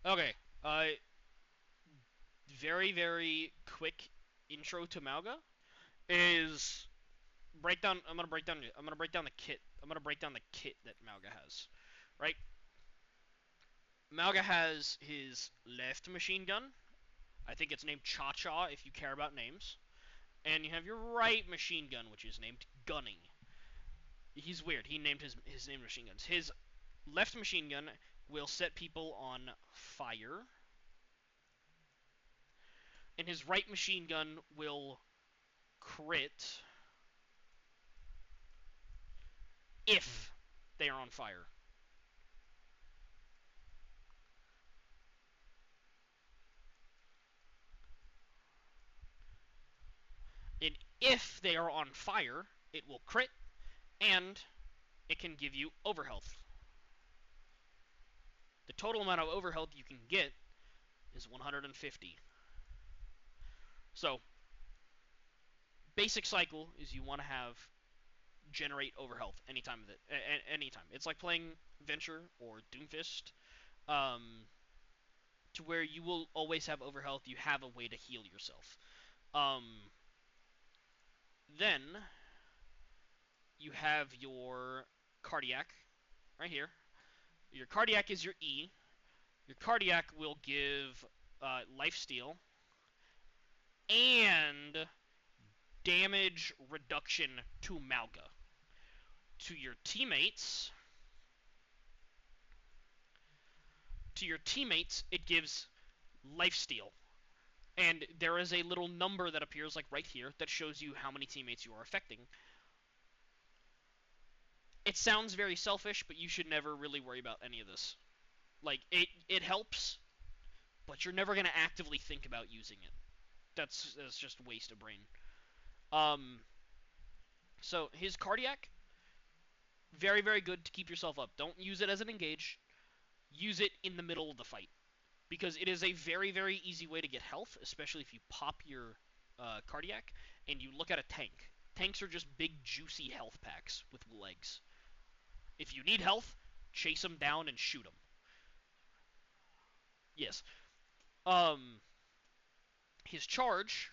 Okay. Very very quick intro to mauga is break down. I'm gonna break down. I'm gonna break down the kit. I'm gonna break down the kit that mauga has. Right. Mauga has his left machine gun. I think it's named Cha Cha if you care about names. And you have your right machine gun, which is named Gunny. He's weird. He named his name machine guns. His left machine gun will set people on fire, and his right machine gun will crit if they are on fire. And if they are on fire, it will crit, and it can give you overhealth. The total amount of overhealth you can get is 150. So, basic cycle is you want to have generate overhealth anytime of it. Anytime. It's like playing Venture or Doomfist, to where you will always have overhealth. You have a way to heal yourself. Then you have your cardiac right here. Your cardiac is your E. Your cardiac will give life steal and damage reduction to mauga. To your teammates, it gives lifesteal. And there is a little number that appears like right here that shows you how many teammates you are affecting. It sounds very selfish, but you should never really worry about any of this. Like, it helps, but you're never going to actively think about using it. That's just a waste of brain. So his cardiac, very, very good to keep yourself up. Don't use it as an engage. Use it in the middle of the fight, because it is a very, very easy way to get health, especially if you pop your cardiac and you look at a tank. Tanks are just big, juicy health packs with legs. If you need health, chase them down and shoot them. Yes. His charge,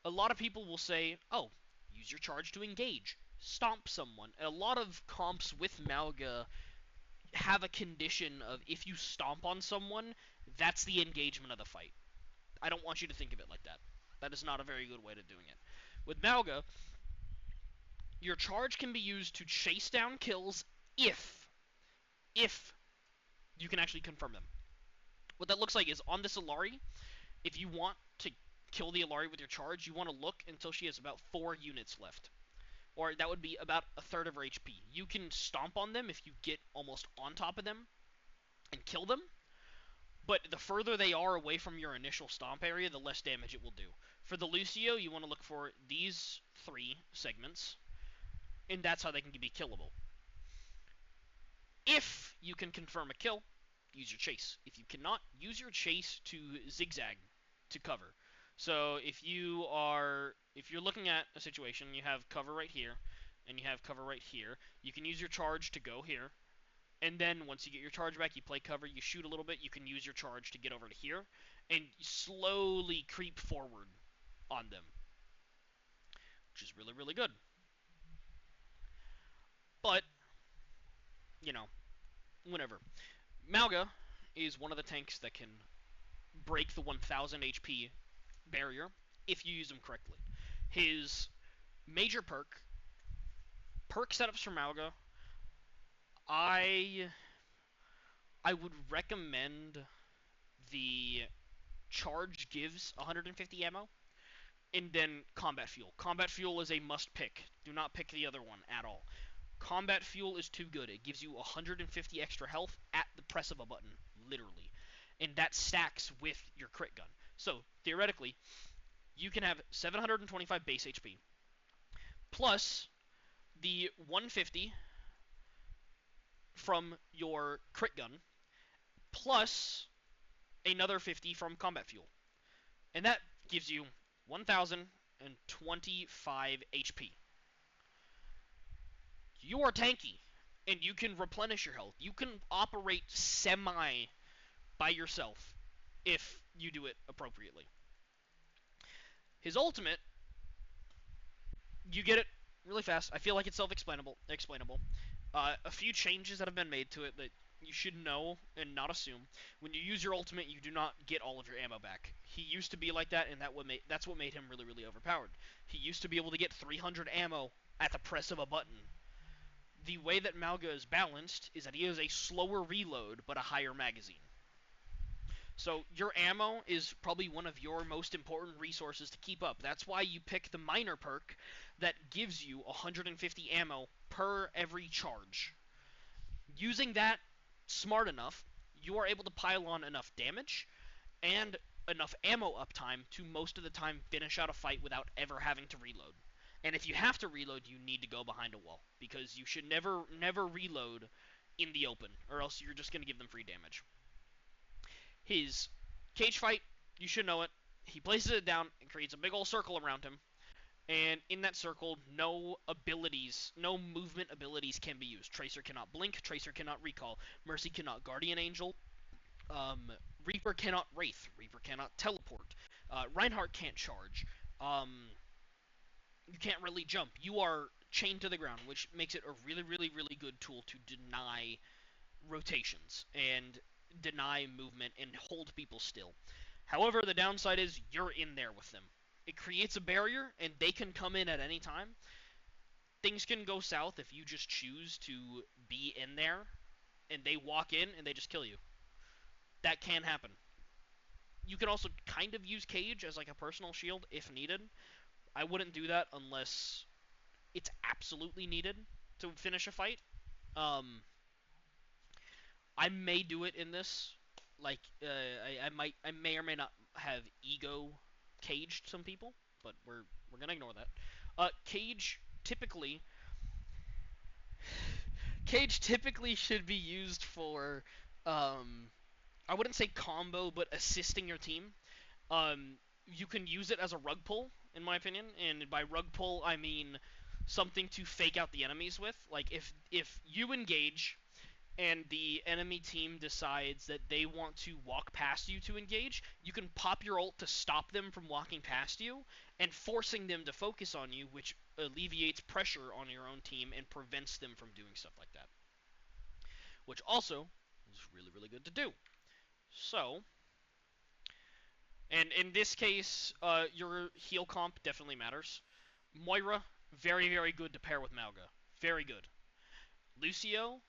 a lot of people will say, oh, use your charge to engage. Stomp someone. A lot of comps with mauga have a condition of if you stomp on someone, that's the engagement of the fight. I don't want you to think of it like that. That is not a very good way of doing it. With mauga, your charge can be used to chase down kills if you can actually confirm them. What that looks like is on this Alari, if you want to kill the Alari with your charge, you want to look until she has about 4 units left. Or that would be about a third of her HP. You can stomp on them if you get almost on top of them and kill them, but the further they are away from your initial stomp area, the less damage it will do. For the Lucio, you want to look for these 3 segments, and that's how they can be killable. If you can confirm a kill, use your chase. If you cannot, use your chase to zigzag to cover. So if you're looking at a situation, you have cover right here, and you have cover right here, you can use your charge to go here, and then once you get your charge back, you play cover, you shoot a little bit, you can use your charge to get over to here, and slowly creep forward on them, which is really, really good. But, whenever. Mauga is one of the tanks that can break the 1000 HP barrier if you use him correctly. His major perk setups for Mauga, I would recommend the charge gives 150 ammo, and then combat fuel. Combat fuel is a must pick. Do not pick the other one at all. Combat fuel is too good. It gives you 150 extra health at the press of a button, literally. And that stacks with your crit gun. So, theoretically, you can have 725 base HP, plus the 150 from your crit gun, plus another 50 from combat fuel. And that gives you 1025 HP. You are tanky, and you can replenish your health. You can operate by yourself if you do it appropriately. His ultimate, you get it really fast. I feel like it's self-explainable. A few changes that have been made to it that you should know and not assume. When you use your ultimate, you do not get all of your ammo back. He used to be like that, and that's what made him really, really overpowered. He used to be able to get 300 ammo at the press of a button. The way that mauga is balanced is that he has a slower reload but a higher magazine. So your ammo is probably one of your most important resources to keep up. That's why you pick the miner perk that gives you 150 ammo per every charge. Using that smart enough, you are able to pile on enough damage and enough ammo uptime to most of the time finish out a fight without ever having to reload. And if you have to reload, you need to go behind a wall because you should never reload in the open, or else you're just going to give them free damage. His cage fight, you should know it. He places it down and creates a big old circle around him. And in that circle, no movement abilities can be used. Tracer cannot blink, Tracer cannot recall, Mercy cannot Guardian Angel, Reaper cannot Wraith, Reaper cannot teleport, Reinhardt can't charge, you can't really jump. You are chained to the ground, which makes it a really, really, really good tool to deny rotations and deny movement and hold people still. However, the downside is you're in there with them. It creates a barrier, and they can come in at any time. Things can go south if you just choose to be in there, and they walk in and they just kill you. That can happen. You can also kind of use Cage as like a personal shield if needed. I wouldn't do that unless it's absolutely needed to finish a fight. Um, I may do it in this. Like, I may or may not have ego caged some people, but we're gonna ignore that. Cage typically should be used for, I wouldn't say combo, but assisting your team. You can use it as a rug pull, in my opinion, and by rug pull I mean something to fake out the enemies with. Like if you engage and the enemy team decides that they want to walk past you to engage, you can pop your ult to stop them from walking past you and forcing them to focus on you, which alleviates pressure on your own team and prevents them from doing stuff like that. Which also is really, really good to do. So, and in this case, your heal comp definitely matters. Moira, very, very good to pair with mauga. Very good. Lucio,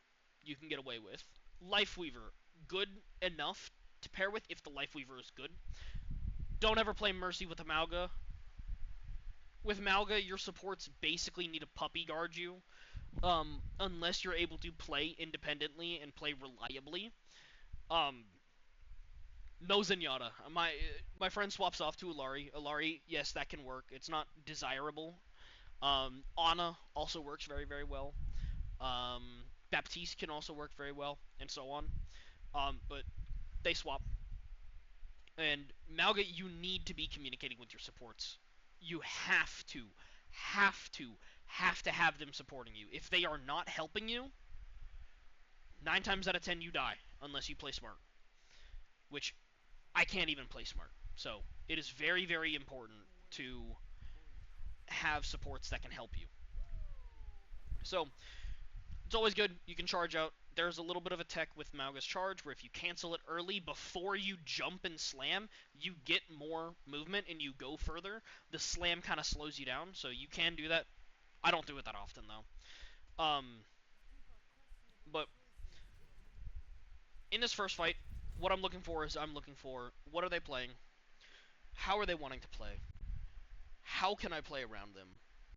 you can get away with. Lifeweaver, good enough to pair with if the Lifeweaver is good. Don't ever play Mercy with a mauga. With mauga, your supports basically need to puppy guard you, unless you're able to play independently and play reliably. No Zenyatta. My friend swaps off to Illari. Illari, yes, that can work. It's not desirable. Ana also works very, very well. Baptiste can also work very well, and so on. But they swap. And Mauga, you need to be communicating with your supports. You have to have them supporting you. If they are not helping you, 9 times out of 10 you die, unless you play smart. Which, I can't even play smart. So, it is very, very important to have supports that can help you. So, it's always good. You can charge out. There's a little bit of a tech with Mauga's charge, where if you cancel it early before you jump and slam, you get more movement and you go further. The slam kind of slows you down, so you can do that. I don't do it that often, though. But in this first fight, what I'm looking for is what are they playing? How are they wanting to play? How can I play around them?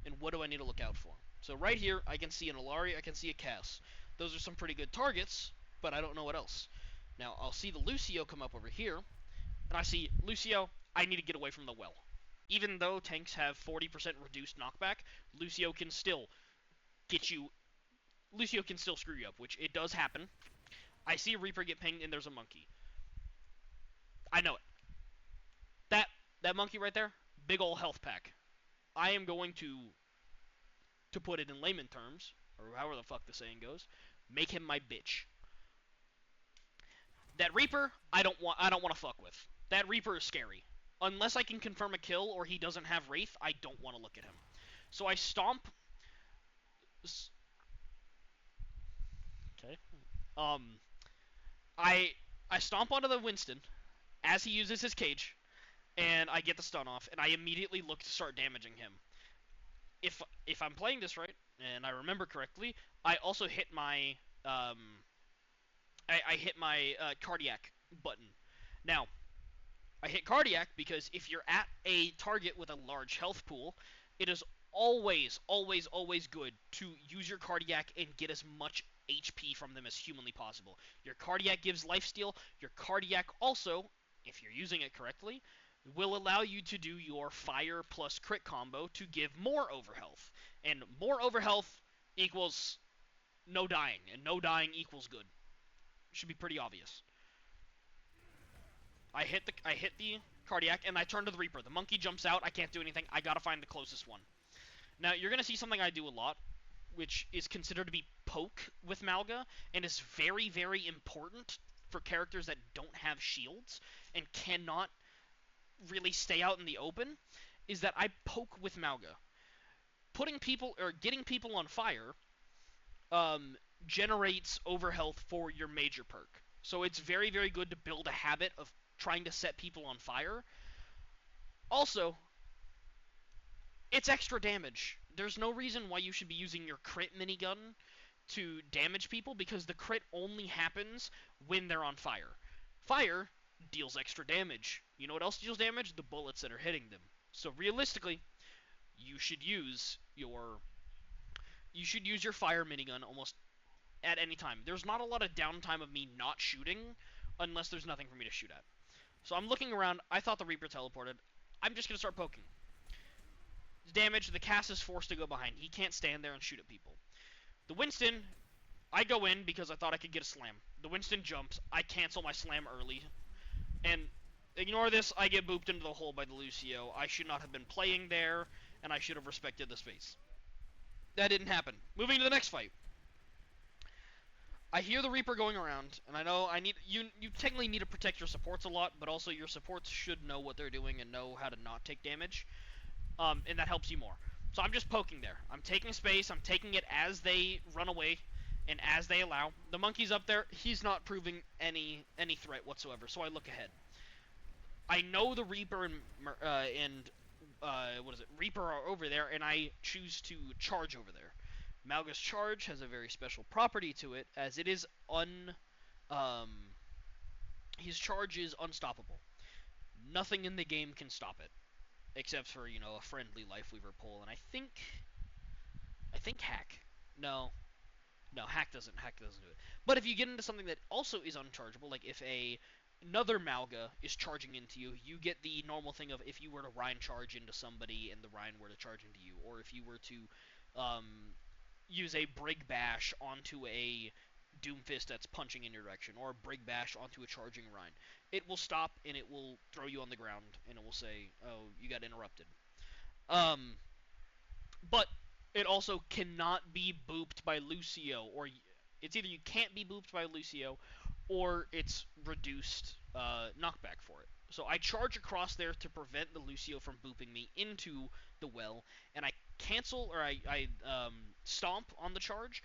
And what do I need to look out for? So right here, I can see an Illari, I can see a Cass. Those are some pretty good targets, but I don't know what else. Now, I'll see the Lucio come up over here, and I see, Lucio, I need to get away from the well. Even though tanks have 40% reduced knockback, Lucio can still screw you up, which it does happen. I see a Reaper get pinged, and there's a monkey. I know it. That monkey right there, big ol' health pack. I am going to put it in layman terms, or however the fuck the saying goes, make him my bitch. That Reaper, I don't want to fuck with. That Reaper is scary. Unless I can confirm a kill or he doesn't have Wraith, I don't want to look at him. So I stomp. Okay. Um, I I stomp onto the Winston as he uses his cage, and I get the stun off, and I immediately look to start damaging him. If I'm playing this right and I remember correctly, I also hit my I hit my cardiac button. Now I hit cardiac because if you're at a target with a large health pool, it is always, always, always good to use your cardiac and get as much HP from them as humanly possible. Your cardiac gives lifesteal. Your cardiac also, if you're using it correctly, will allow you to do your fire plus crit combo to give more overhealth. And more overhealth equals no dying, and no dying equals good. Should be pretty obvious. I hit the cardiac and I turn to the Reaper. The monkey jumps out. I can't do anything. I gotta find the closest one. Now you're gonna see something I do a lot, which is considered to be poke with Mauga, and is very, very important for characters that don't have shields and cannot really stay out in the open. Is that I poke with Mauga. Putting people or getting people on fire um, generates overhealth for your major perk. So it's very, very good to build a habit of trying to set people on fire. Also, it's extra damage. There's no reason why you should be using your crit minigun to damage people, because the crit only happens when they're on fire. Fire deals extra damage. You know what else deals damage? The bullets that are hitting them. So realistically, you should use your fire minigun almost at any time. There's not a lot of downtime of me not shooting unless there's nothing for me to shoot at. So I'm looking around. I thought the Reaper teleported. I'm just going to start poking. Damage, the Cass is forced to go behind. He can't stand there and shoot at people. The Winston, I go in because I thought I could get a slam. The Winston jumps. I cancel my slam early. And ignore this, I get booped into the hole by the Lucio. I should not have been playing there, and I should have respected the space. That didn't happen. Moving to the next fight. I hear the Reaper going around, and I know you technically need to protect your supports a lot, but also your supports should know what they're doing and know how to not take damage, and that helps you more. So I'm just poking there. I'm taking space. I'm taking it as they run away, and as they allow. The monkey's up there. He's not proving any threat whatsoever. So I look ahead. I know the Reaper and Reaper are over there, and I choose to charge over there. Mauga's charge has a very special property to it, as it is his charge is unstoppable. Nothing in the game can stop it, except for, a friendly Lifeweaver pull, and I think Hack. No, Hack doesn't do it. But if you get into something that also is unchargeable, like if another Mauga is charging into you, you get the normal thing of if you were to Rhine charge into somebody and the Rhine were to charge into you, or if you were to use a Brig Bash onto a Doomfist that's punching in your direction, or a Brig Bash onto a charging Rhine. It will stop, and it will throw you on the ground, and it will say, oh, you got interrupted. But it also cannot be booped by Lucio, or it's either you can't be booped by Lucio, or it's reduced knockback for it. So I charge across there to prevent the Lucio from booping me into the well, and I cancel, or I stomp on the charge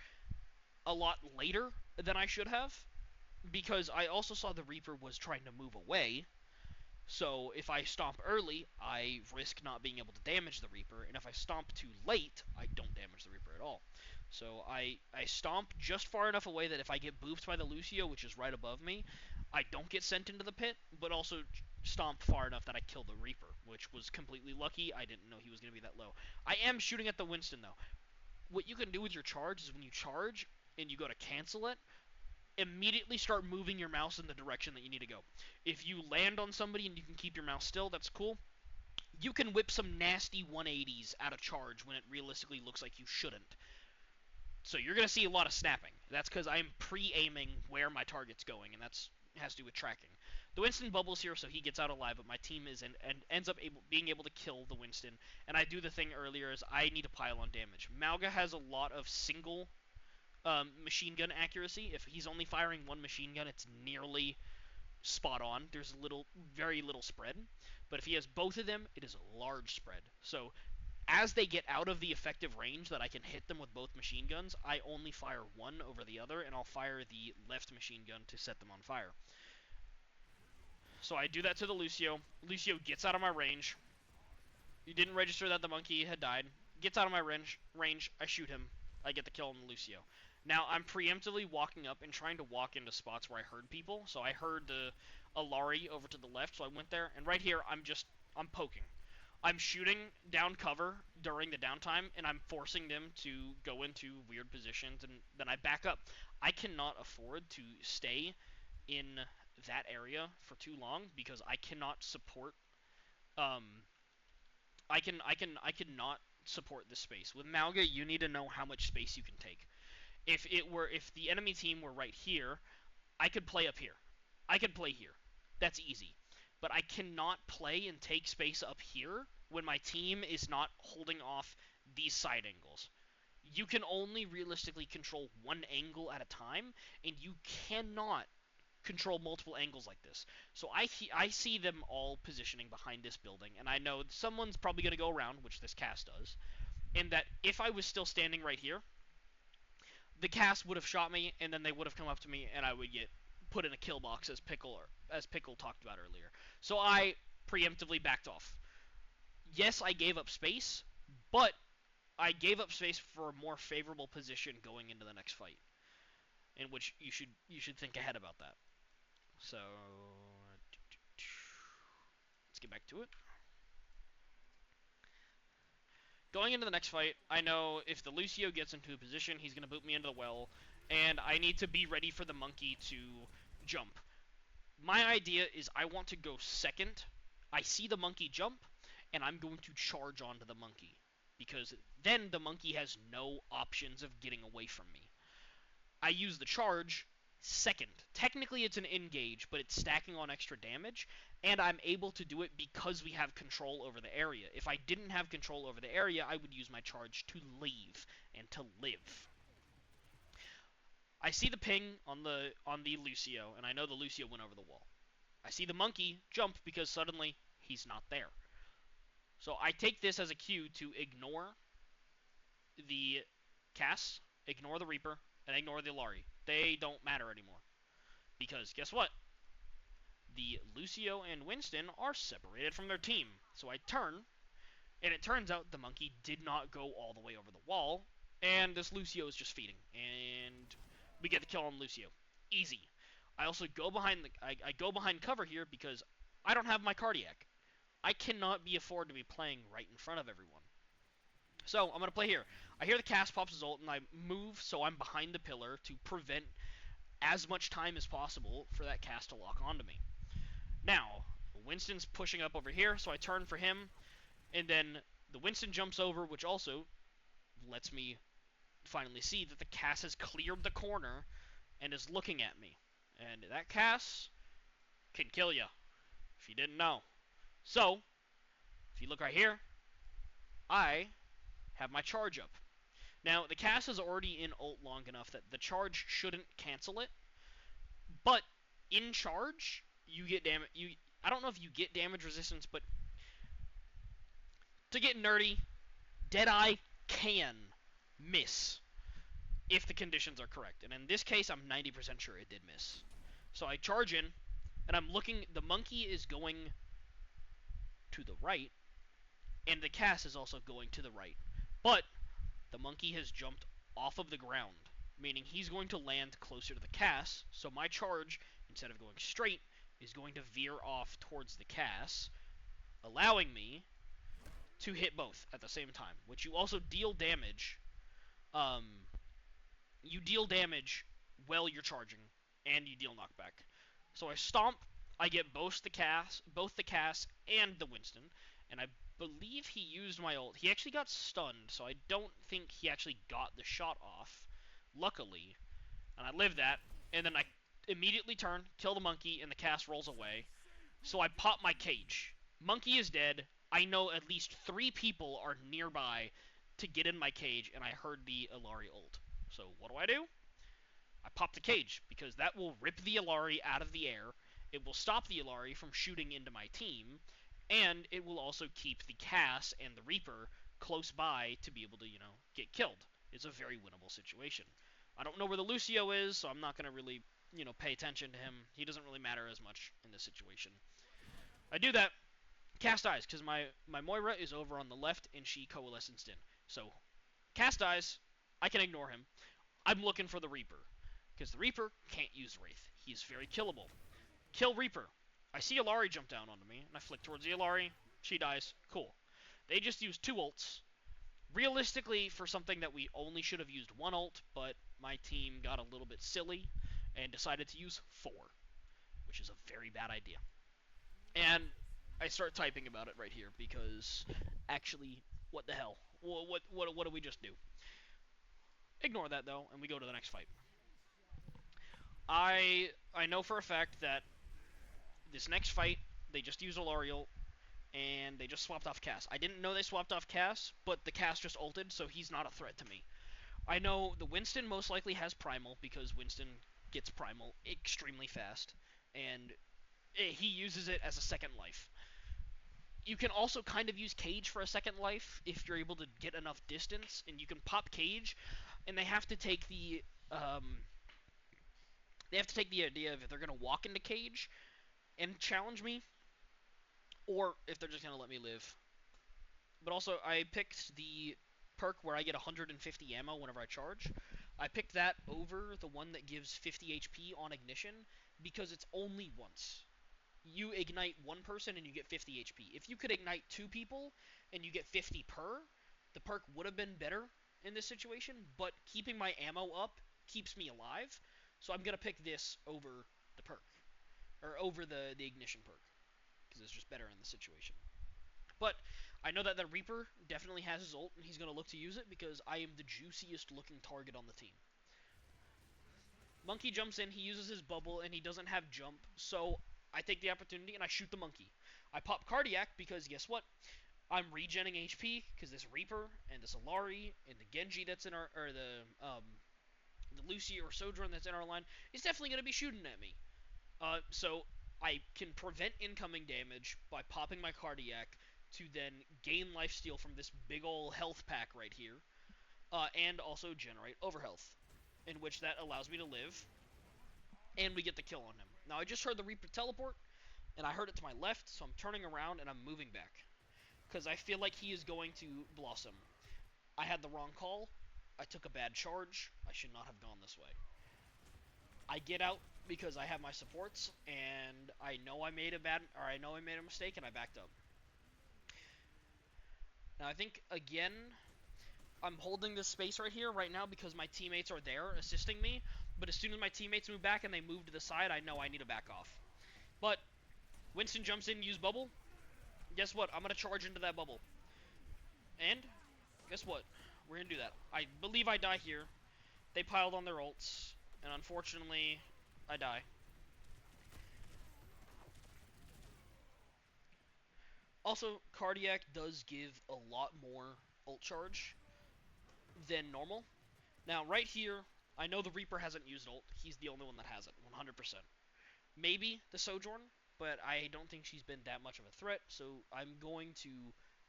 a lot later than I should have, because I also saw the Reaper was trying to move away. So if I stomp early, I risk not being able to damage the Reaper, and if I stomp too late, I don't damage the Reaper at all. So I stomp just far enough away that if I get booped by the Lucio, which is right above me, I don't get sent into the pit, but also stomp far enough that I kill the Reaper, which was completely lucky. I didn't know he was going to be that low. I am shooting at the Winston, though. What you can do with your charge is when you charge and you go to cancel it, immediately start moving your mouse in the direction that you need to go. If you land on somebody and you can keep your mouse still, that's cool. You can whip some nasty 180s out of charge when it realistically looks like you shouldn't. So you're going to see a lot of snapping. That's because I'm pre-aiming where my target's going, and that has to do with tracking. The Winston bubbles here, so he gets out alive, but my team is and ends up being able to kill the Winston. And I do the thing earlier is I need to pile on damage. Mauga has a lot of single machine gun accuracy. If he's only firing one machine gun, it's nearly spot on. There's very little spread. But if he has both of them, it is a large spread. So as they get out of the effective range that I can hit them with both machine guns, I only fire one over the other, and I'll fire the left machine gun to set them on fire. So I do that to the Lucio. Lucio gets out of my range. He didn't register that the monkey had died. Gets out of my range. I shoot him. I get the kill on the Lucio. Now I'm preemptively walking up and trying to walk into spots where I heard people. So I heard the Alari over to the left, so I went there. And right here, I'm poking. I'm shooting down cover during the downtime, and I'm forcing them to go into weird positions, and then I back up. I cannot afford to stay in that area for too long because I cannot support. I cannot support this space. With Mauga, you need to know how much space you can take. If the enemy team were right here, I could play up here. I could play here. That's easy. But I cannot play and take space up here when my team is not holding off these side angles. You can only realistically control one angle at a time, and you cannot control multiple angles like this. So I see them all positioning behind this building, and I know someone's probably going to go around, which this cast does, and that if I was still standing right here, the cast would have shot me, and then they would have come up to me, and I would get put in a kill box as Pickle talked about earlier. So I preemptively backed off. Yes, I gave up space, but I gave up space for a more favorable position going into the next fight, in which you should think ahead about that. So let's get back to it. Going into the next fight, I know if the Lucio gets into a position, he's going to boot me into the well, and I need to be ready for the monkey to jump. My idea is I want to go second. I see the monkey jump, and I'm going to charge onto the monkey, because then the monkey has no options of getting away from me. I use the charge second. Technically it's an engage, but it's stacking on extra damage, and I'm able to do it because we have control over the area. If I didn't have control over the area, I would use my charge to leave and to live. I see the ping on the Lucio, and I know the Lucio went over the wall. I see the monkey jump because suddenly he's not there. So I take this as a cue to ignore the Cass, ignore the Reaper, and ignore the Alari. They don't matter anymore. Because guess what? The Lucio and Winston are separated from their team. So I turn, and it turns out the monkey did not go all the way over the wall, and this Lucio is just feeding. And we get the kill on Lucio. Easy. I also go behind I go behind cover here because I don't have my cardiac. I cannot afford to be playing right in front of everyone. So I'm going to play here. I hear the cast pops his ult, and I move so I'm behind the pillar to prevent as much time as possible for that cast to lock onto me. Now, Winston's pushing up over here, so I turn for him, and then the Winston jumps over, which also lets me finally see that the cast has cleared the corner and is looking at me. And that cast can kill you, if you didn't know. So, if you look right here, I have my charge up. Now, the cast is already in ult long enough that the charge shouldn't cancel it, but in charge, you get damage. I don't know if you get damage resistance, but to get nerdy, Deadeye can miss if the conditions are correct. And in this case, I'm 90% sure it did miss. So I charge in, and I'm looking. The monkey is going to the right, and the cast is also going to the right. But the monkey has jumped off of the ground, meaning he's going to land closer to the cast, so my charge, instead of going straight, is going to veer off towards the cast, allowing me to hit both at the same time, which you also deal damage. You deal damage while you're charging, and you deal knockback. So I stomp, I get both the cast and the Winston, and I believe he used my ult. He actually got stunned, so I don't think he actually got the shot off, luckily. And I live that, and then I immediately turn, kill the monkey, and the cast rolls away. So I pop my cage. Monkey is dead. I know at least 3 people are nearby to get in my cage, and I heard the Alari ult. So what do? I pop the cage, because that will rip the Alari out of the air, It will stop the Illari from shooting into my team, and it will also keep the Cass and the Reaper close by to be able to, get killed. It's a very winnable situation. I don't know where the Lucio is, so I'm not going to really, pay attention to him. He doesn't really matter as much in this situation. I do that. Cass dies, because my Moira is over on the left, and she coalesced in. So, Cass dies. I can ignore him. I'm looking for the Reaper, because the Reaper can't use Wraith. He's very killable. Kill Reaper. I see Illari jump down onto me, and I flick towards the Illari. She dies. Cool. They just used 2 ults. Realistically, for something that we only should have used 1 ult, but my team got a little bit silly and decided to use 4, which is a very bad idea. And I start typing about it right here because actually, what the hell? What do we just do? Ignore that though, and we go to the next fight. I know for a fact that this next fight they just used Alariel and they just swapped off Cass. I didn't know they swapped off Cass, but the Cass just ulted, so he's not a threat to me. I know the Winston most likely has Primal because Winston gets Primal extremely fast, and he uses it as a second life. You can also kind of use Cage for a second life if you're able to get enough distance, and you can pop Cage, and they have to take the idea of if they're gonna walk into Cage and challenge me, or if they're just gonna let me live. But also, I picked the perk where I get 150 ammo whenever I charge. I picked that over the one that gives 50 HP on ignition because it's only once. You ignite one person and you get 50 HP. If you could ignite 2 people and you get 50 per, the perk would have been better in this situation, but keeping my ammo up keeps me alive, so I'm going to pick this over the perk, or over the ignition perk, because it's just better in the situation. But I know that the Reaper definitely has his ult, and he's going to look to use it because I am the juiciest looking target on the team. Monkey jumps in, he uses his bubble, and he doesn't have jump, so I take the opportunity and I shoot the monkey. I pop Cardiac because guess what? I'm regenning HP because this Reaper and this Illari and the Genji that's in our, or the Lucy or Sojourn that's in our line is definitely going to be shooting at me. So I can prevent incoming damage by popping my Cardiac to then gain lifesteal from this big ol' health pack right here, and also generate overhealth, in which that allows me to live, and we get the kill on him. Now, I just heard the Reaper teleport, and I heard it to my left, so I'm turning around and I'm moving back, because I feel like he is going to Blossom. I had the wrong call. I took a bad charge. I should not have gone this way. I get out because I have my supports, and I know I made a mistake, and I backed up. Now, I think, again, I'm holding this space right here right now because my teammates are there assisting me, but as soon as my teammates move back and they move to the side, I know I need to back off. But Winston jumps in, use bubble. Guess what? I'm going to charge into that bubble. And guess what? We're going to do that. I believe I die here. They piled on their ults, and unfortunately, I die. Also, Cardiac does give a lot more ult charge than normal. Now, right here, I know the Reaper hasn't used ult. He's the only one that has it, 100%. Maybe the Sojourn, but I don't think she's been that much of a threat, so I'm going to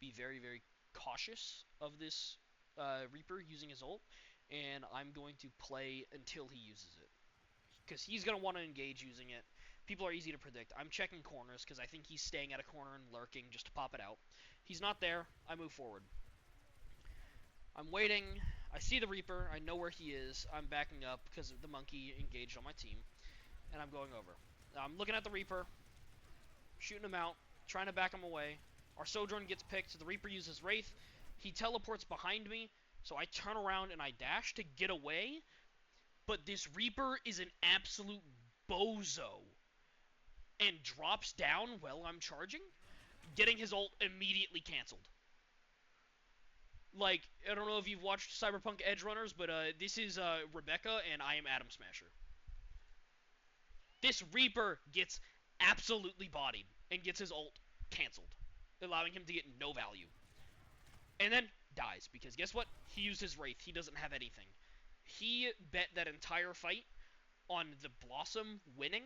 be very, very cautious of this Reaper using his ult, and I'm going to play until he uses it, because he's going to want to engage using it. People are easy to predict. I'm checking corners because I think he's staying at a corner and lurking just to pop it out. He's not there. I move forward. I'm waiting. I see the Reaper. I know where he is. I'm backing up because the monkey engaged on my team, and I'm going over. Now, I'm looking at the Reaper, shooting him out, trying to back him away. Our Sojourn gets picked. The Reaper uses Wraith. He teleports behind me, so I turn around and I dash to get away, but this Reaper is an absolute bozo and drops down while I'm charging, getting his ult immediately canceled. Like, I don't know if you've watched Cyberpunk Edge Runners, but this is Rebecca, and I am Atom Smasher. This Reaper gets absolutely bodied and gets his ult canceled, allowing him to get no value. And then dies, because guess what? He used his Wraith. He doesn't have anything. He bet that entire fight on the Blossom winning,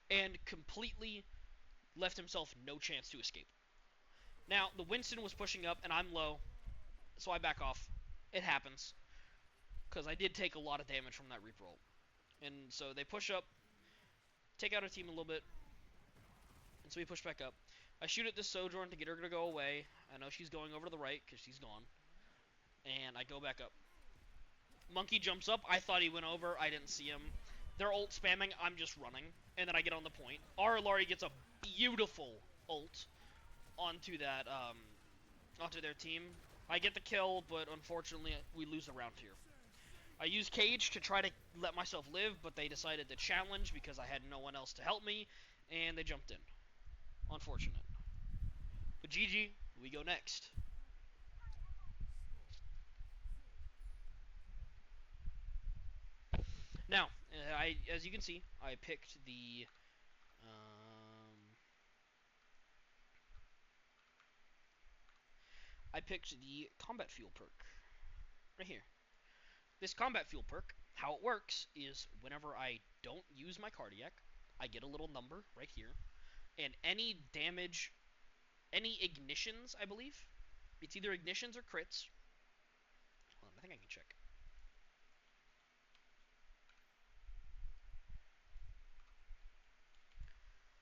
and completely left himself no chance to escape. Now, the Winston was pushing up, and I'm low, so I back off. It happens, because I did take a lot of damage from that Reaper ult. And so they push up, take out our team a little bit, and so we push back up. I shoot at this Sojourn to get her to go away. I know she's going over to the right, because she's gone. And I go back up. Monkey jumps up. I thought he went over. I didn't see him. They're ult spamming. I'm just running. And then I get on the point. Our Illari gets a beautiful ult onto that, onto their team. I get the kill, but unfortunately we lose the round here. I used Cage to try to let myself live, but they decided to challenge because I had no one else to help me, and they jumped in. Unfortunate. But GG, we go next. Now, as you can see, I picked the combat fuel perk right here. This combat fuel perk, how it works is whenever I don't use my cardiac, I get a little number right here, and any damage, any ignitions, I believe, it's either ignitions or crits. Hold on, I think I can check.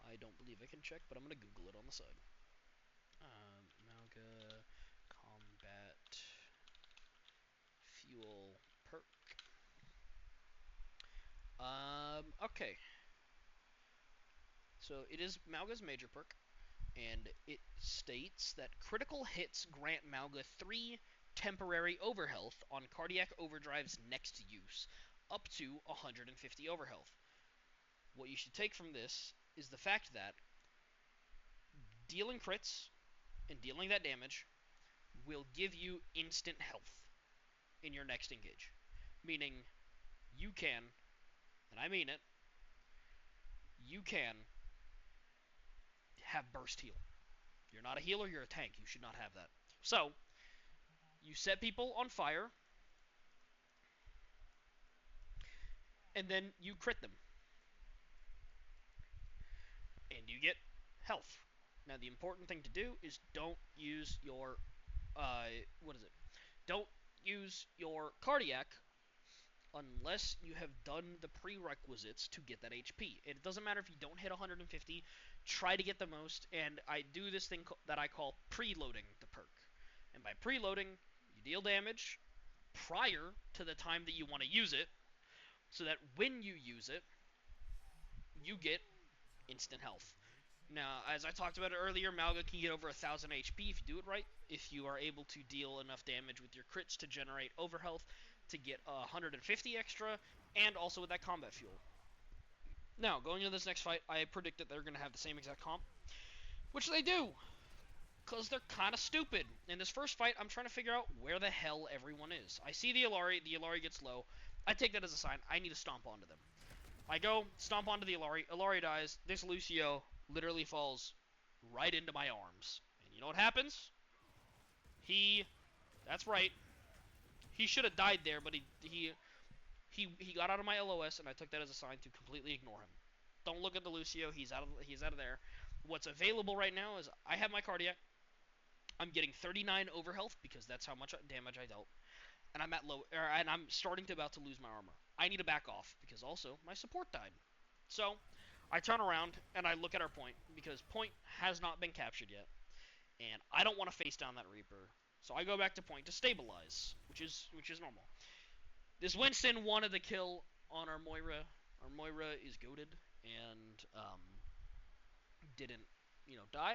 I don't believe I can check, but I'm gonna Google it on the side. Mauga combat fuel perk. Okay. So it is Mauga's major perk, and it states that critical hits grant Mauga 3 temporary overhealth on cardiac overdrive's next use, up to 150 overhealth. What you should take from this is the fact that dealing crits and dealing that damage will give you instant health in your next engage. Meaning, you can, and I mean it, you can have burst heal. You're not a healer, you're a tank. You should not have that. So, you set people on fire, and then you crit them. And you get health. Now, the important thing to do is don't use your, Don't use your cardiac unless you have done the prerequisites to get that HP. It doesn't matter if you don't hit 150, try to get the most, and I do this thing that I call preloading the perk. And by preloading, you deal damage prior to the time that you want to use it, so that when you use it, you get instant health. Now, as I talked about it earlier, Mauga can get over 1000 HP if you do it right. If you are able to deal enough damage with your crits to generate overhealth to get 150 extra, and also with that combat fuel. Now, going into this next fight, I predicted they're going to have the same exact comp, which they do, because they're kind of stupid. In this first fight, I'm trying to figure out where the hell everyone is. I see the Illari gets low. I take that as a sign. I need to stomp onto them. I go, stomp onto the Illari dies. This Lucio literally falls right into my arms. And you know what happens? That's right, he should have died there, but he got out of my LOS, and I took that as a sign to completely ignore him. Don't look at the Lucio, he's out of there. What's available right now is I have my cardiac. I'm getting 39 overhealth because that's how much damage I dealt. And I'm at and I'm starting to about to lose my armor. I need to back off because also my support died. So, I turn around and I look at our point because point has not been captured yet. And I don't want to face down that Reaper. So I go back to point to stabilize, which is normal. This Winston wanted the kill on our Moira. Our Moira is goated and didn't, die.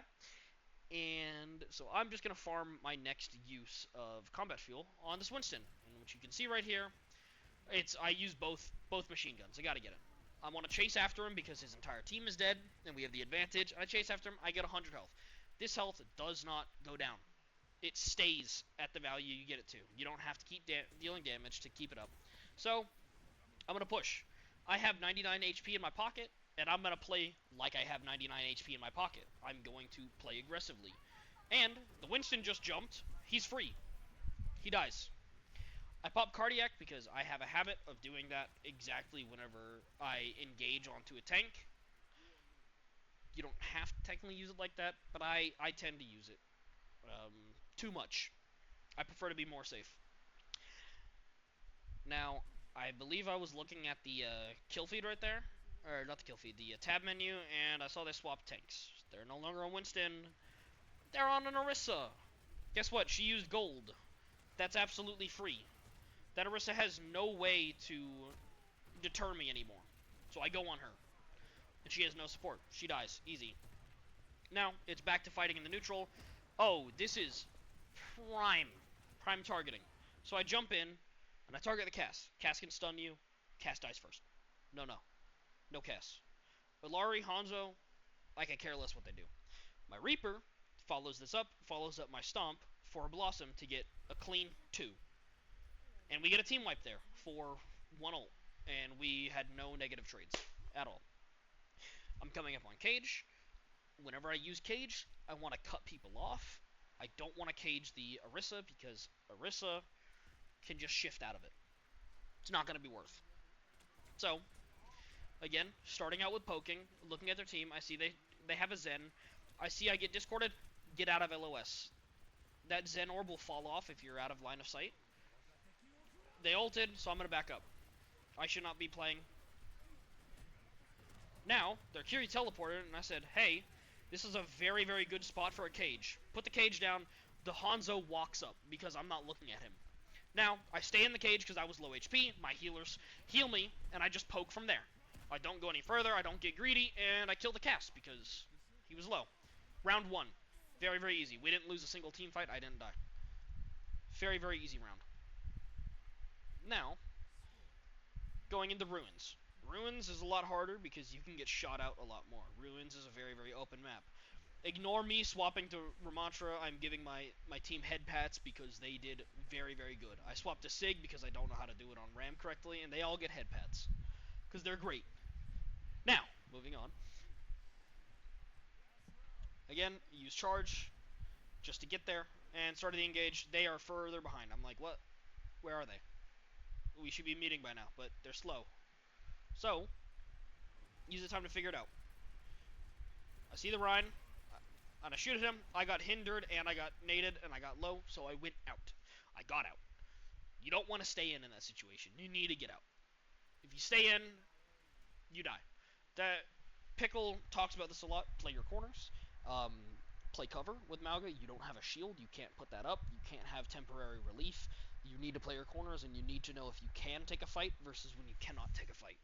And so I'm just going to farm my next use of combat fuel on this Winston. And which you can see right here, I use both machine guns. I got to get it. I want to chase after him because his entire team is dead, and we have the advantage. I chase after him, I get 100 health. This health does not go down. It stays at the value you get it to. You don't have to keep dealing damage to keep it up. So, I'm going to push. I have 99 HP in my pocket, and I'm going to play like I have 99 HP in my pocket. I'm going to play aggressively. And the Winston just jumped. He's free. He dies. I pop Cardiac because I have a habit of doing that exactly whenever I engage onto a tank. You don't have to technically use it like that, but I tend to use it too much. I prefer to be more safe. Now, I believe I was looking at the kill feed right there. Or, not the kill feed, the tab menu, and I saw they swapped tanks. They're no longer on Winston. They're on an Orisa. Guess what? She used gold. That's absolutely free. That Orisa has no way to deter me anymore. So I go on her. And she has no support. She dies. Easy. Now, it's back to fighting in the neutral. Oh, this is prime. Prime targeting. So I jump in, and I target the Cass. Cass can stun you. Cass dies first. No, no. No Cass. Ilari, Hanzo, I can care less what they do. My Reaper follows this up, follows up my Stomp for a Blossom to get a clean 2. And we get a team wipe there for 1 ult. And we had no negative trades at all. I'm coming up on Cage. Whenever I use Cage, I want to cut people off. I don't want to cage the Orisa because Orisa can just shift out of it. It's not going to be worth. So, again, starting out with poking, looking at their team, I see they have a Zen. I see I get discorded, get out of LOS. That Zen orb will fall off if you're out of line of sight. They ulted, so I'm going to back up. I should not be playing. Now, their Curie teleported, and I said, hey, this is a very, very good spot for a cage. Put the cage down, the Hanzo walks up, because I'm not looking at him. Now, I stay in the cage because I was low HP, my healers heal me, and I just poke from there. I don't go any further, I don't get greedy, and I kill the Cass, because he was low. Round 1. Very, very easy. We didn't lose a single team fight, I didn't die. Very, very easy round. Now, going into Ruins. Ruins is a lot harder because you can get shot out a lot more. Ruins is a very, very open map. Ignore me swapping to Ramantra. I'm giving my team head pats because they did very, very good. I swapped to Sig because I don't know how to do it on Ram correctly, and they all get head pats because they're great. Now, moving on. Again, use charge just to get there and started the engage. They are further behind. I'm like, what? Where are they? We should be meeting by now, but they're slow. So, use the time to figure it out. I see the Rhine, and I shoot at him. I got hindered, and I got naded, and I got low, so I went out. I got out. You don't want to stay in that situation. You need to get out. If you stay in, you die. That Pickle talks about this a lot. Play your corners. Play cover with Mauga. You don't have a shield. You can't put that up. You can't have temporary relief. You need to play your corners, and you need to know if you can take a fight versus when you cannot take a fight.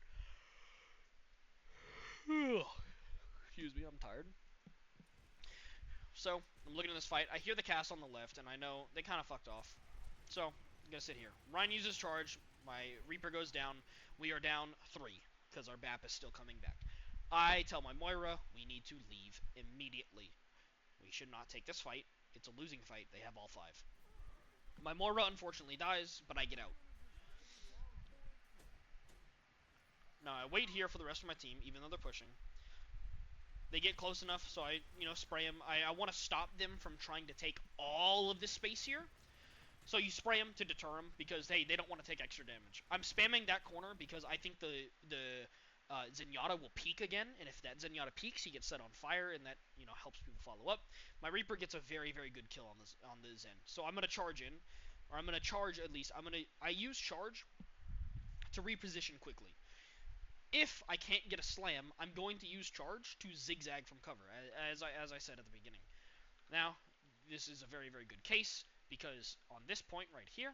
Excuse me, I'm tired. So, I'm looking at this fight. I hear the cast on the left, and I know they kind of fucked off. So, I'm going to sit here. Ryan uses charge. My Reaper goes down. We are down 3, because our BAP is still coming back. I tell my Moira, we need to leave immediately. We should not take this fight. It's a losing fight. They have all 5. My Moira unfortunately dies, but I get out. Now, I wait here for the rest of my team, even though they're pushing. They get close enough, so I, spray them. I want to stop them from trying to take all of this space here. So you spray them to deter them because, hey, they don't want to take extra damage. I'm spamming that corner because I think the Zenyatta will peek again, and if that Zenyatta peeks, he gets set on fire, and that, helps people follow up. My Reaper gets a very, very good kill on the Zen. So I'm going to charge in, or I'm going to charge at least. I use charge to reposition quickly. If I can't get a slam, I'm going to use charge to zigzag from cover, as I said at the beginning. Now, this is a very, very good case, because on this point right here,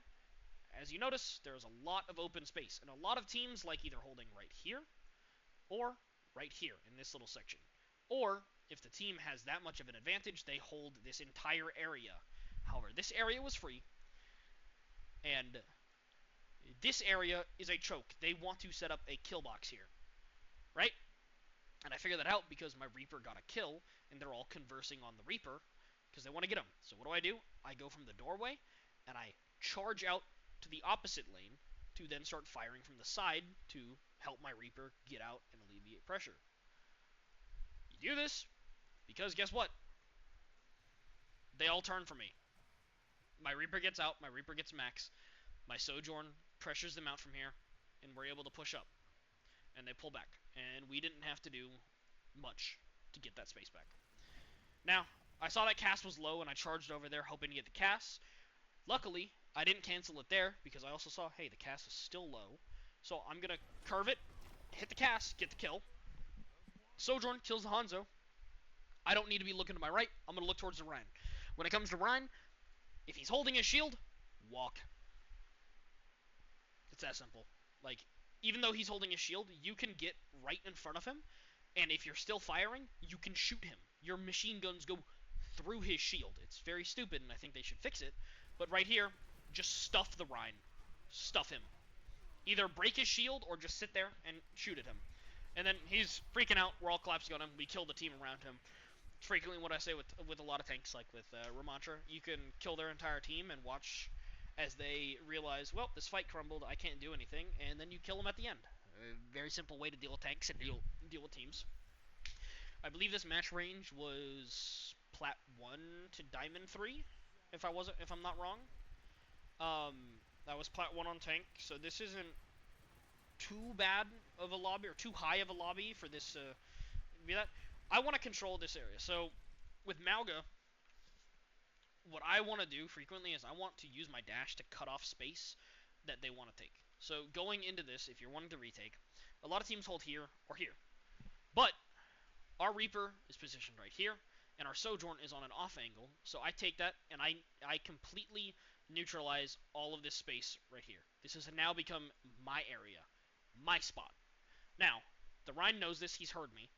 as you notice, there's a lot of open space, and a lot of teams like either holding right here, or right here in this little section. Or, if the team has that much of an advantage, they hold this entire area. However, this area was free, and this area is a choke. They want to set up a kill box here, right? And I figured that out because my Reaper got a kill, and they're all conversing on the Reaper because they want to get him. So what do? I go from the doorway, and I charge out to the opposite lane to then start firing from the side to help my Reaper get out and alleviate pressure. You do this because guess what? They all turn for me. My Reaper gets out, my Reaper gets max, my Sojourn pressures them out from here, and we're able to push up. And they pull back. And we didn't have to do much to get that space back. Now, I saw that cast was low, and I charged over there hoping to get the cast. Luckily, I didn't cancel it there, because I also saw, hey, the cast is still low. So I'm going to curve it, hit the cast, get the kill. Sojourn kills the Hanzo. I don't need to be looking to my right. I'm going to look towards the Rein. When it comes to Rein, if he's holding his shield, walk. It's that simple. Like, even though he's holding his shield, you can get right in front of him, and if you're still firing, you can shoot him. Your machine guns go through his shield. It's very stupid, and I think they should fix it. But right here, just stuff the Rein. Stuff him. Either break his shield or just sit there and shoot at him. And then he's freaking out. We're all collapsing on him. We kill the team around him. It's frequently what I say with a lot of tanks, like with Ramantra. You can kill their entire team and watch as they realize, well, this fight crumbled, I can't do anything, and then you kill them at the end. A very simple way to deal with tanks and deal with teams. I believe this match range was Plat 1 to Diamond 3, if I'm not wrong. That was Plat 1 on tank, so this isn't too bad of a lobby, or too high of a lobby for this be that. I want to control this area, so with Mauga, what I want to do frequently is I want to use my dash to cut off space that they want to take. So going into this, if you're wanting to retake, a lot of teams hold here or here. But our Reaper is positioned right here, and our Sojourn is on an off angle, so I take that and I completely neutralize all of this space right here. This has now become my area, my spot. Now, the Rein knows this, he's heard me.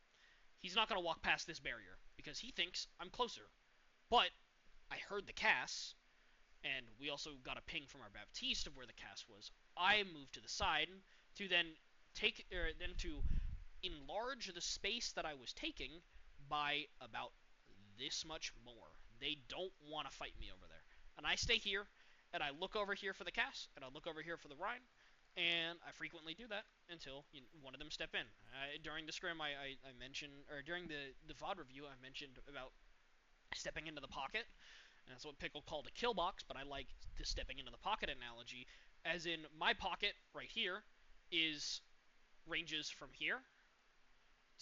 He's not going to walk past this barrier, because he thinks I'm closer. But I heard the cast, and we also got a ping from our Baptiste of where the cast was. I moved to the side to then to enlarge the space that I was taking by about this much more. They don't want to fight me over there. And I stay here, and I look over here for the cast, and I look over here for the Rein, and I frequently do that until one of them step in. During the scrim, I mentioned, or during the VOD review, I mentioned about stepping into the pocket, and that's what Pickle called a kill box, but I like the stepping into the pocket analogy, as in my pocket right here ranges from here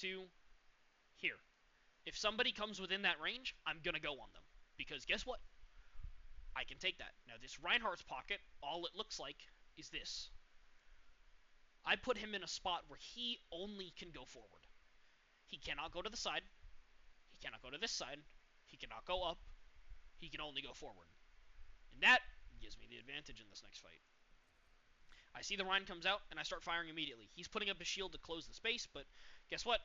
to here. If somebody comes within that range, I'm going to go on them, because guess what? I can take that. Now this Reinhardt's pocket, all it looks like is this. I put him in a spot where he only can go forward. He cannot go to the side. He cannot go to this side. He cannot go up. He can only go forward. And that gives me the advantage in this next fight. I see the Rein comes out, and I start firing immediately. He's putting up his shield to close the space, but guess what?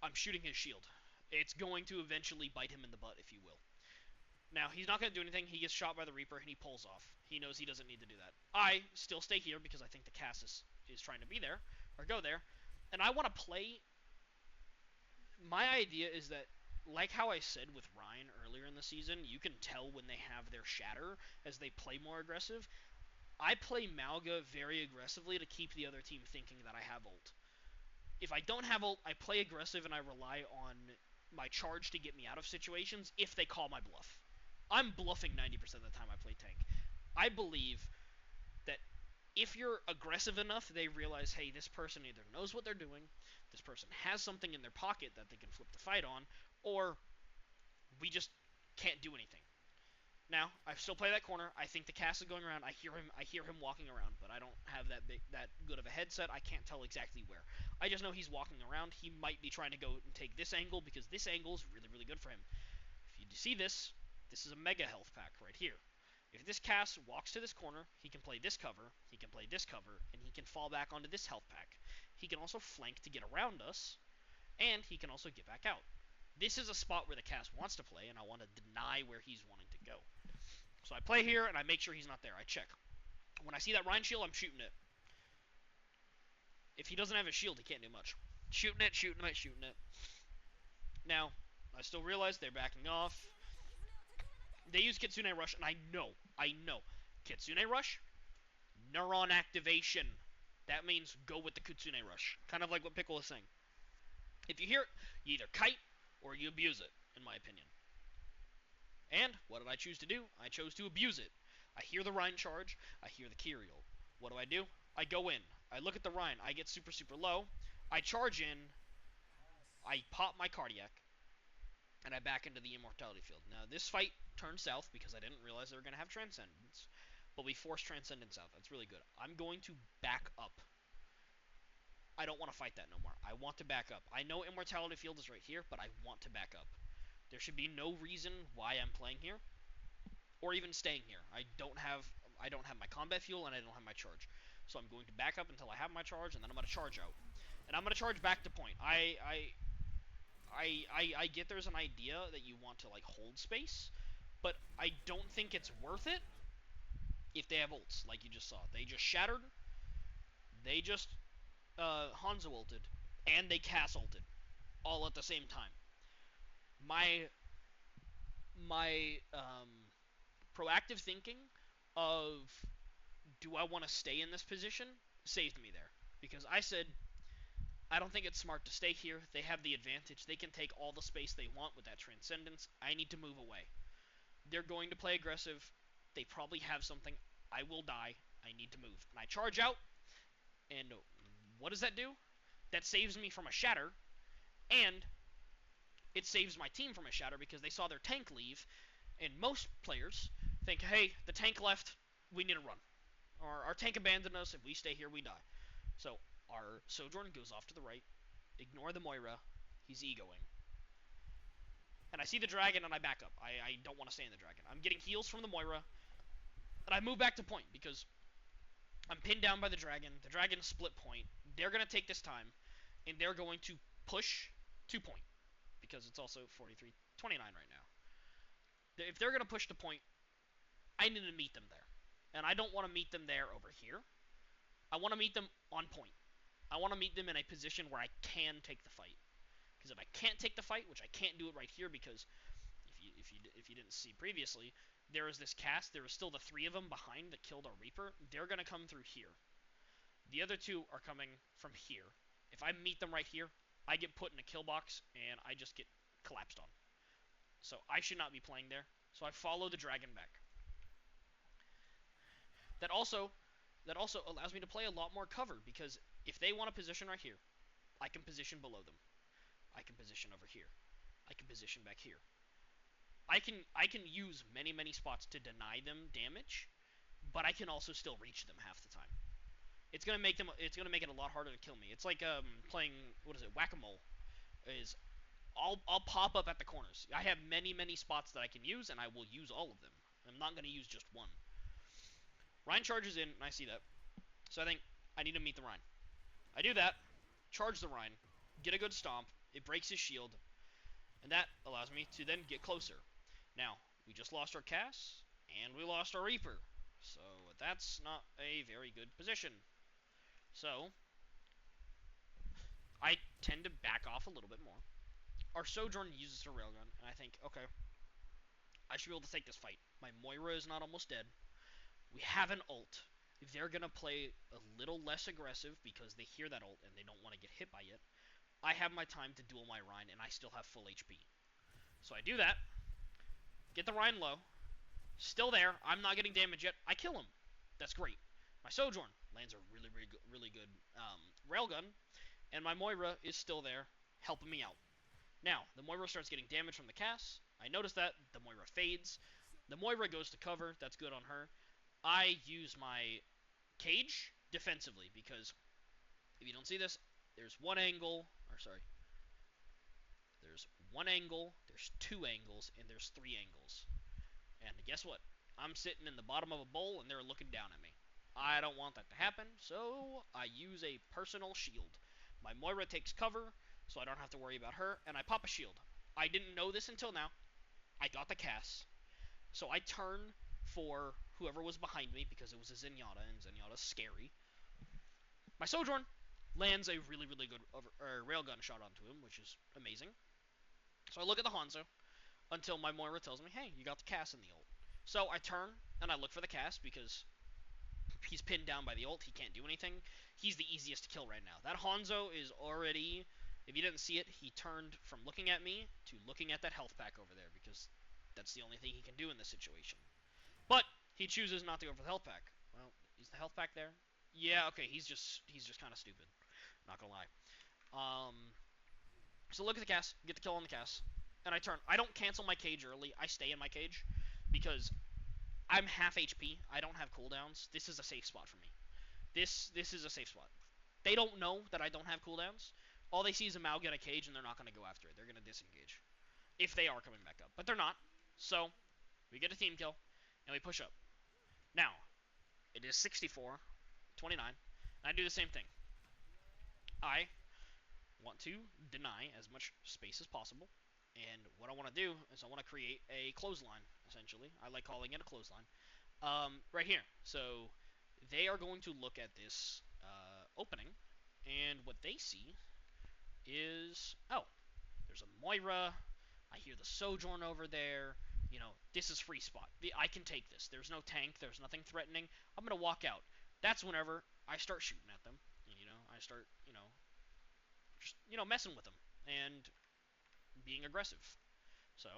I'm shooting his shield. It's going to eventually bite him in the butt, if you will. Now, he's not going to do anything. He gets shot by the Reaper, and he pulls off. He knows he doesn't need to do that. I still stay here because I think the cast is trying to be there, or go there. And I want to play... My idea is that, like how I said with Rein earlier in the season, you can tell when they have their shatter as they play more aggressive. I play Mauga very aggressively to keep the other team thinking that I have ult. If I don't have ult, I play aggressive and I rely on my charge to get me out of situations if they call my bluff. I'm bluffing 90% of the time I play tank. I believe that if you're aggressive enough, they realize, hey, this person either knows what they're doing, this person has something in their pocket that they can flip the fight on, or we just can't do anything. Now, I still play that corner. I think the cast is going around. I hear him walking around, but I don't have that good of a headset. I can't tell exactly where. I just know he's walking around. He might be trying to go and take this angle, because this angle is really, really good for him. If you see this is a mega health pack right here. If this cast walks to this corner, he can play this cover, he can play this cover, and he can fall back onto this health pack. He can also flank to get around us, and he can also get back out. This is a spot where the cast wants to play, and I want to deny where he's wanting to go. So I play here, and I make sure he's not there. I check. When I see that Rein shield, I'm shooting it. If he doesn't have a shield, he can't do much. Shooting it, shooting it, shooting it. Now, I still realize they're backing off. They use Kitsune Rush, and I know. Kitsune Rush, neuron activation. That means go with the Kitsune Rush. Kind of like what Pickle is saying. If you hear it, you either kite or you abuse it, in my opinion. And what did I choose to do? I chose to abuse it. I hear the Rein charge. I hear the Kyriel. What do? I go in. I look at the Rein. I get super, super low. I charge in. I pop my cardiac, and I back into the immortality field. Now, this fight turned south because I didn't realize they were going to have Transcendence, but we forced Transcendence out. That's really good. I'm going to back up. I don't want to fight that no more. I want to back up. I know immortality field is right here, but I want to back up. There should be no reason why I'm playing here, or even staying here. I don't have my combat fuel, and I don't have my charge. So I'm going to back up until I have my charge, and then I'm going to charge out. And I'm going to charge back to point. I get there's an idea that you want to like hold space, but I don't think it's worth it if they have ults, like you just saw. They just shattered, they just Hanzo ulted, and they Cass ulted, all at the same time. My my proactive thinking of do I want to stay in this position saved me there. Because I said, I don't think it's smart to stay here. They have the advantage. They can take all the space they want with that Transcendence. I need to move away. They're going to play aggressive. They probably have something. I will die. I need to move. And I charge out, and what does that do? That saves me from a shatter, and it saves my team from a shatter because they saw their tank leave, and most players think, hey, the tank left, we need to run. Or our tank abandoned us, if we stay here, we die. So our Sojourn goes off to the right. Ignore the Moira. He's egoing. And I see the dragon and I back up. I don't want to stay in the dragon. I'm getting heals from the Moira. And I move back to point because I'm pinned down by the dragon. The dragon split point. They're going to take this time. And they're going to push to point. Because it's also 43-29 right now. If they're going to push to point, I need to meet them there. And I don't want to meet them there over here. I want to meet them on point. I want to meet them in a position where I can take the fight. Because if I can't take the fight, which I can't do it right here because if you didn't see previously, there is this cast. There is still the three of them behind that killed our Reaper. They're going to come through here. The other two are coming from here. If I meet them right here, I get put in a kill box and I just get collapsed on. So I should not be playing there. So I follow the dragon back. That also allows me to play a lot more cover because if they want to position right here, I can position below them. I can position over here. I can position back here. I can use many spots to deny them damage, but I can also still reach them half the time. It's gonna make it a lot harder to kill me. It's like playing whack-a-mole. Is I'll pop up at the corners. I have many spots that I can use, and I will use all of them. I'm not gonna use just one. Rein charges in, and I see that. So I think I need to meet the Rein. I do that, charge the Rein, get a good stomp. It breaks his shield, and that allows me to then get closer. Now, we just lost our Cass, and we lost our Reaper. So that's not a very good position. So I tend to back off a little bit more. Our Sojourn uses her railgun, and I think, okay, I should be able to take this fight. My Moira is not almost dead. We have an ult. They're going to play a little less aggressive because they hear that ult and they don't want to get hit by it. I have my time to duel my Rein, and I still have full HP. So I do that. Get the Rein low. Still there. I'm not getting damage yet. I kill him. That's great. My Sojourn lands a really good railgun, and my Moira is still there, helping me out. Now, the Moira starts getting damage from the Cass. I notice that. The Moira fades. The Moira goes to cover. That's good on her. I use my cage defensively because if you don't see this, there's one angle, there's one angle, there's two angles, and there's three angles. And guess what? I'm sitting in the bottom of a bowl and they're looking down at me. I don't want that to happen, so I use a personal shield. My Moira takes cover, so I don't have to worry about her, and I pop a shield. I didn't know this until now. I got the Cass. So I turn for whoever was behind me because it was a Zenyatta, and Zenyatta's scary. My Sojourn lands a really good railgun shot onto him, which is amazing. So I look at the Hanzo until my Moira tells me, hey, you got the Cass in the ult. So I turn and I look for the Cass because he's pinned down by the ult. He can't do anything. He's the easiest to kill right now. That Hanzo is already, if you didn't see it, he turned from looking at me to looking at that health pack over there because that's the only thing he can do in this situation. But he chooses not to go for the health pack. Well, is the health pack there? Yeah, okay, he's just kind of stupid. Not gonna lie. So look at the cast, get the kill on the cast, and I turn. I don't cancel my cage early. I stay in my cage because I'm half HP. I don't have cooldowns. This is a safe spot for me. This is a safe spot. They don't know that I don't have cooldowns. All they see is a Mao get a cage, and they're not going to go after it. They're going to disengage. If they are coming back up. But they're not. So, we get a team kill, and we push up. Now, it is 64-29, and I do the same thing. I want to deny as much space as possible, and what I want to do is I want to create a clothesline, essentially. I like calling it a clothesline. Right here. So, they are going to look at this opening, and what they see is, oh, there's a Moira. I hear the Sojourn over there. You know, this is free spot. I can take this. There's no tank. There's nothing threatening. I'm going to walk out. That's whenever I start shooting at them. You know, I start, just, messing with them and being aggressive. So,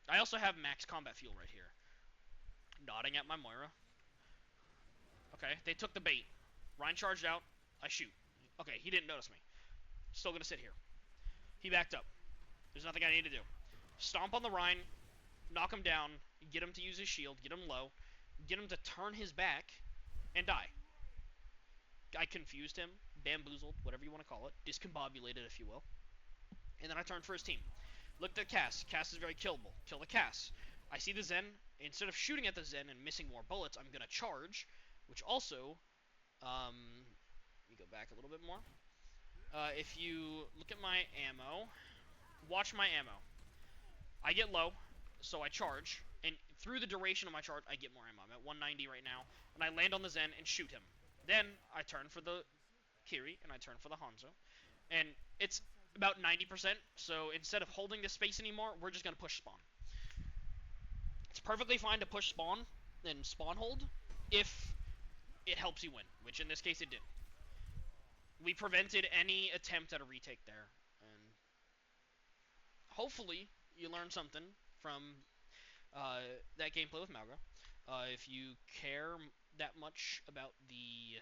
I also have max combat fuel right here. Nodding at my Moira. Okay, they took the bait. Ryan charged out. I shoot. Okay, he didn't notice me. Still going to sit here. He backed up. There's nothing I need to do. Stomp on the Rhine, knock him down, get him to use his shield, get him low, get him to turn his back, and die. I confused him, bamboozled, whatever you want to call it, discombobulated, if you will. And then I turned for his team. Looked at Cass. Cass is very killable. Kill the Cass. I see the Zen. Instead of shooting at the Zen and missing more bullets, I'm going to charge, which also, let me go back a little bit more. If you look at my ammo, watch my ammo. I get low, so I charge, and through the duration of my charge, I get more ammo. I'm at 190 right now, and I land on the Zen and shoot him. Then I turn for the Kiri, and I turn for the Hanzo, and it's about 90%, so instead of holding this space anymore, we're just going to push spawn. It's perfectly fine to push spawn and spawn hold if it helps you win, which in this case it did. We prevented any attempt at a retake there, and hopefully you learned something from that gameplay with mauga. If you care that much about the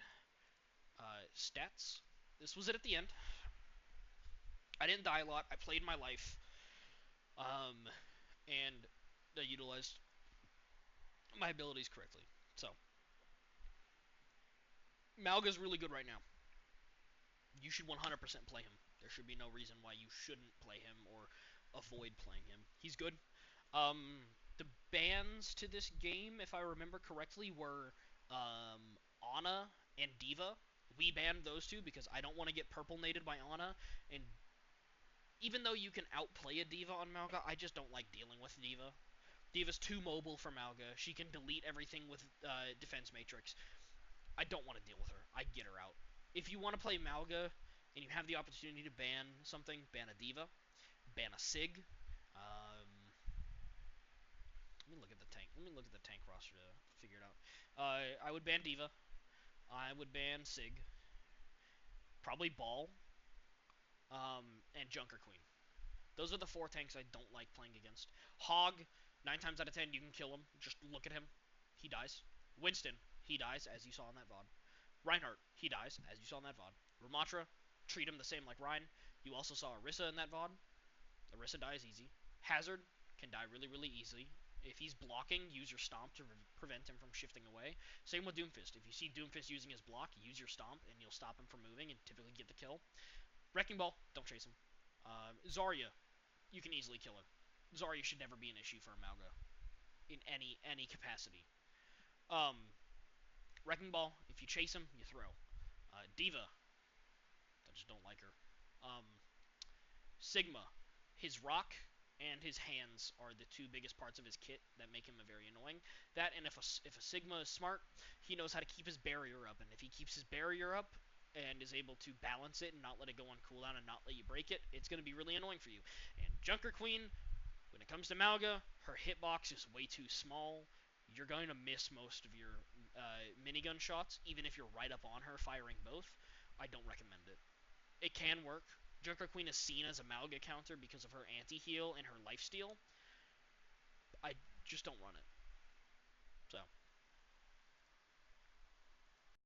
stats, this was it at the end. I didn't die a lot. I played my life, and I utilized my abilities correctly. So, Mauga's really good right now. You should 100% play him. There should be no reason why you shouldn't play him or avoid playing him. He's good. The bans to this game, if I remember correctly, were Ana and D.Va. We banned those two because I don't want to get purple nated by Ana, and even though you can outplay a D.Va on mauga, I just don't like dealing with D.Va. D.Va's too mobile for mauga. She can delete everything with defense matrix. I don't want to deal with her. I get her out. If you want to play mauga and you have the opportunity to ban something, ban a D.Va, ban a Sig. Let me look at the tank. Let me look at the tank roster to figure it out. I would ban D.Va. I would ban Sig. Probably Ball. And Junker Queen. Those are the 4 tanks I don't like playing against. Hog, 9 times out of 10, you can kill him. Just look at him. He dies. Winston, he dies, as you saw in that VOD. Reinhardt, he dies, as you saw in that VOD. Ramatra, treat him the same like Ryan. You also saw Orisa in that VOD. Orisa dies easy. Hazard can die really, really easily. If he's blocking, use your stomp to prevent him from shifting away. Same with Doomfist. If you see Doomfist using his block, use your stomp, and you'll stop him from moving and typically get the kill. Wrecking Ball, don't chase him. Zarya, you can easily kill her. Zarya should never be an issue for a mauga in any capacity. Wrecking Ball, if you chase him, you throw. D.Va, I just don't like her. Sigma, his rock and his hands are the 2 biggest parts of his kit that make him very annoying. That, and if a Sigma is smart, he knows how to keep his barrier up, and if he keeps his barrier up and is able to balance it and not let it go on cooldown and not let you break it, it's going to be really annoying for you. And Junker Queen, when it comes to mauga, her hitbox is way too small. You're going to miss most of your minigun shots, even if you're right up on her firing both. I don't recommend it. It can work. Junker Queen is seen as a mauga counter because of her anti-heal and her lifesteal. I just don't run it.